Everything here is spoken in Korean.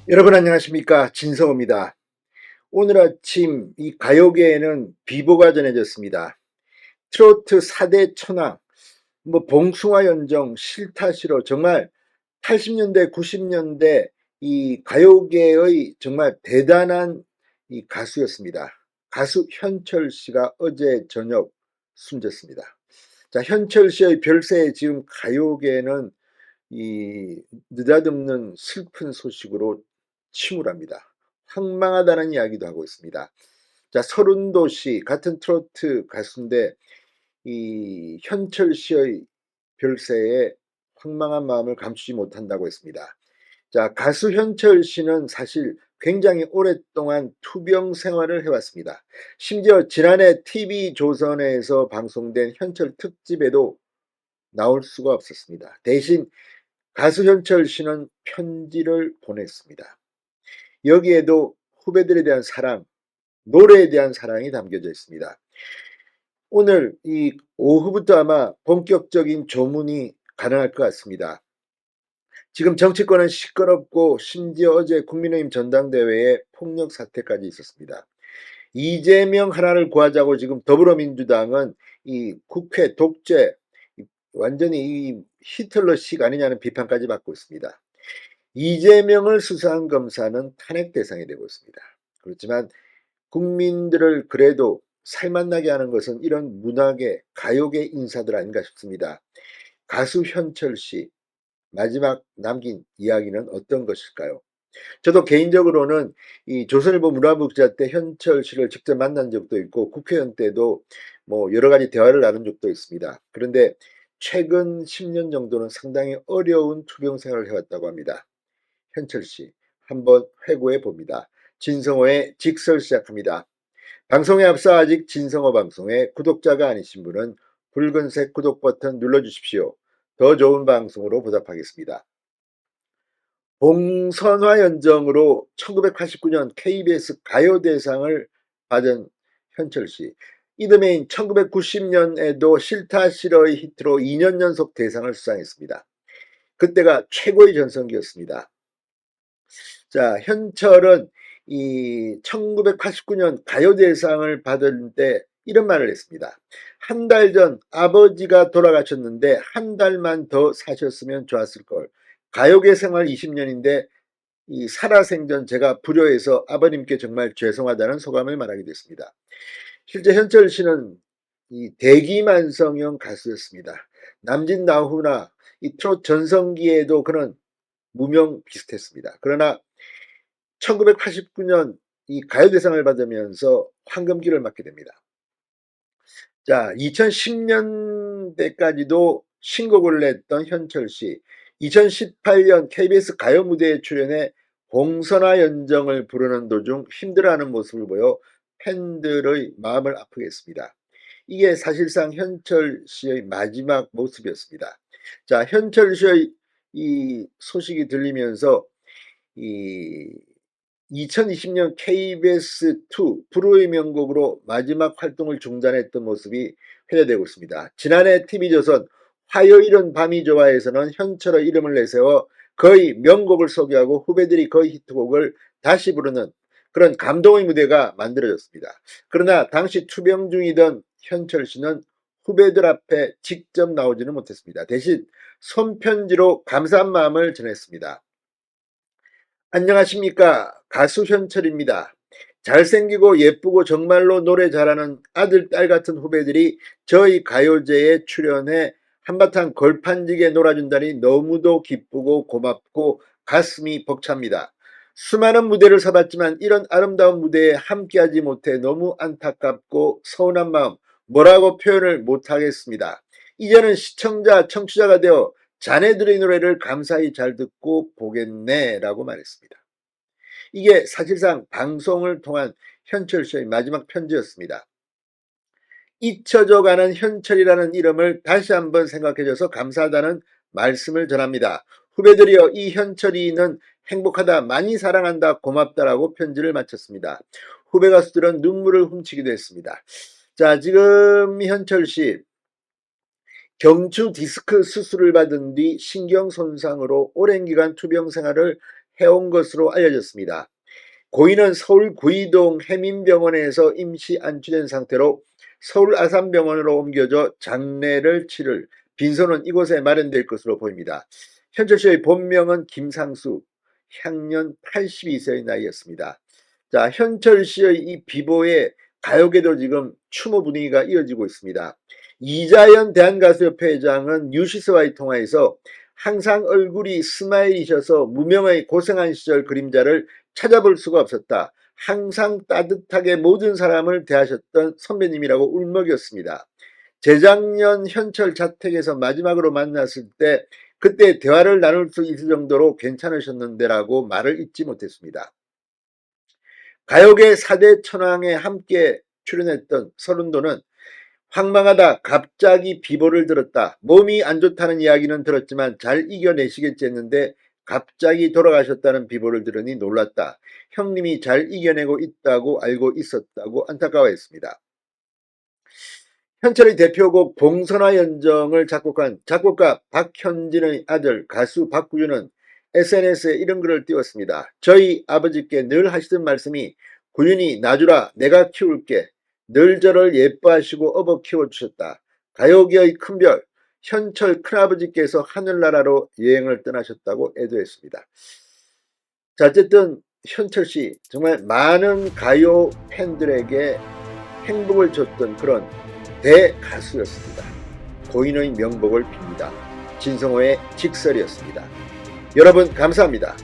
여러분 안녕하십니까, 진성호입니다. 오늘 아침 이 가요계에는 비보가 전해졌습니다. 트로트 4대 천왕, 봉숭아 연정, 싫다 싫어, 정말 80년대 90년대 이 가요계의 정말 대단한 이 가수였습니다. 가수 현철 씨가 어제 저녁 숨졌습니다. 자, 현철 씨의 별세에 지금 가요계는 이 느닷없는 슬픈 소식으로 침울합니다. 황망하다는 이야기도 하고 있습니다. 자, 서른도 씨 같은 트로트 가수인데 이 현철 씨의 별세에 황망한 마음을 감추지 못한다고 했습니다. 자, 가수 현철 씨는 사실 굉장히 오랫동안 투병 생활을 해왔습니다. 심지어 지난해 TV조선에서 방송된 현철 특집에도 나올 수가 없었습니다. 대신 가수 현철 씨는 편지를 보냈습니다. 여기에도 후배들에 대한 사랑, 노래에 대한 사랑이 담겨져 있습니다. 오늘 이 오후부터 아마 본격적인 조문이 가능할 것 같습니다. 지금 정치권은 시끄럽고 심지어 어제 국민의힘 전당대회에 폭력 사태까지 있었습니다. 이재명 하나를 구하자고 지금 더불어민주당은 이 국회 독재, 완전히 이 히틀러식 아니냐는 비판까지 받고 있습니다. 이재명을 수사한 검사는 탄핵 대상이 되고 있습니다. 그렇지만 국민들을 그래도 살맛나게 하는 것은 이런 문학의 가요계 인사들 아닌가 싶습니다. 가수 현철 씨 마지막 남긴 이야기는 어떤 것일까요? 저도 개인적으로는 이 조선일보 문화부 기자 때 현철 씨를 직접 만난 적도 있고 국회의원 때도 여러 가지 대화를 나눈 적도 있습니다. 그런데 최근 10년 정도는 상당히 어려운 투병 생활을 해왔다고 합니다. 현철 씨 한번 회고해 봅니다. 진성호의 직설 시작합니다. 방송에 앞서 아직 진성호 방송의 구독자가 아니신 분은 붉은색 구독 버튼 눌러주십시오. 더 좋은 방송으로 보답하겠습니다. 봉선화 연정으로 1989년 KBS 가요대상을 받은 현철 씨. 이듬해인 1990년에도 싫다 싫어의 히트로 2년 연속 대상을 수상했습니다. 그때가 최고의 전성기였습니다. 자, 현철은 이 1989년 가요대상을 받을 때 이런 말을 했습니다. 한 달 전 아버지가 돌아가셨는데 한 달만 더 사셨으면 좋았을 걸. 가요계 생활 20년인데 이 살아생전 제가 불효해서 아버님께 정말 죄송하다는 소감을 말하게 됐습니다. 실제 현철 씨는 이 대기만성형 가수였습니다. 남진 나훈아 이 트롯 전성기에도 그는 무명 비슷했습니다. 그러나 1989년 이 가요대상을 받으면서 황금기를 맞게 됩니다. 자, 2010년대까지도 신곡을 냈던 현철 씨, 2018년 KBS 가요 무대에 출연해 봉선화 연정을 부르는 도중 힘들어하는 모습을 보여 팬들의 마음을 아프게 했습니다. 이게 사실상 현철 씨의 마지막 모습이었습니다. 자, 현철 씨의 이 소식이 들리면서 이 2020년 KBS2 불후의 명곡으로 마지막 활동을 중단했던 모습이 회자되고 있습니다. 지난해 TV조선 화요일은 밤이 좋아에서는 현철의 이름을 내세워 거의 명곡을 소개하고 후배들이 거의 히트곡을 다시 부르는 그런 감동의 무대가 만들어졌습니다. 그러나 당시 투병 중이던 현철 씨는 후배들 앞에 직접 나오지는 못했습니다. 대신 손편지로 감사한 마음을 전했습니다. 안녕하십니까. 가수 현철입니다. 잘생기고 예쁘고 정말로 노래 잘하는 아들, 딸 같은 후배들이 저희 가요제에 출연해 한바탕 걸판지게 놀아준다니 너무도 기쁘고 고맙고 가슴이 벅찹니다. 수많은 무대를 서봤지만 이런 아름다운 무대에 함께하지 못해 너무 안타깝고 서운한 마음 뭐라고 표현을 못하겠습니다. 이제는 시청자, 청취자가 되어 자네들의 노래를 감사히 잘 듣고 보겠네 라고 말했습니다. 이게 사실상 방송을 통한 현철 씨의 마지막 편지였습니다. 잊혀져가는 현철이라는 이름을 다시 한번 생각해줘서 감사하다는 말씀을 전합니다. 후배들이여 이 현철이는 행복하다, 많이 사랑한다, 고맙다라고 편지를 마쳤습니다. 후배 가수들은 눈물을 훔치기도 했습니다. 자, 지금 현철 씨 경추 디스크 수술을 받은 뒤 신경 손상으로 오랜 기간 투병 생활을 해온 것으로 알려졌습니다. 고인은 서울 구이동 해민병원에서 임시 안치된 상태로 서울 아산병원으로 옮겨져 장례를 치를 빈소는 이곳에 마련될 것으로 보입니다. 현철 씨의 본명은 김상수, 향년 82세의 나이였습니다. 자, 현철 씨의 이 비보에 가요계도 지금 추모 분위기가 이어지고 있습니다. 이자연 대한가수협회 회장은 뉴시스와의 통화에서 항상 얼굴이 스마일이셔서 무명의 고생한 시절 그림자를 찾아볼 수가 없었다. 항상 따뜻하게 모든 사람을 대하셨던 선배님이라고 울먹였습니다. 재작년 현철 자택에서 마지막으로 만났을 때 그때 대화를 나눌 수 있을 정도로 괜찮으셨는데라고 말을 잊지 못했습니다. 가요계 4대 천왕에 함께 출연했던 서른도는 황망하다, 갑자기 비보를 들었다, 몸이 안 좋다는 이야기는 들었지만 잘 이겨내시겠지 했는데 갑자기 돌아가셨다는 비보를 들으니 놀랐다. 형님이 잘 이겨내고 있다고 알고 있었다고 안타까워했습니다. 현철의 대표곡 봉선화 연정을 작곡한 작곡가 박현진의 아들 가수 박구윤은 SNS에 이런 글을 띄웠습니다. 저희 아버지께 늘 하시던 말씀이 구윤이 놔주라 내가 키울게. 늘 저를 예뻐하시고 업어 키워주셨다. 가요계의 큰별 현철 큰아버지께서 하늘나라로 여행을 떠나셨다고 애도했습니다. 자, 어쨌든 현철씨 정말 많은 가요 팬들에게 행복을 줬던 그런 대가수였습니다. 고인의 명복을 빕니다. 진성호의 직설이었습니다. 여러분 감사합니다.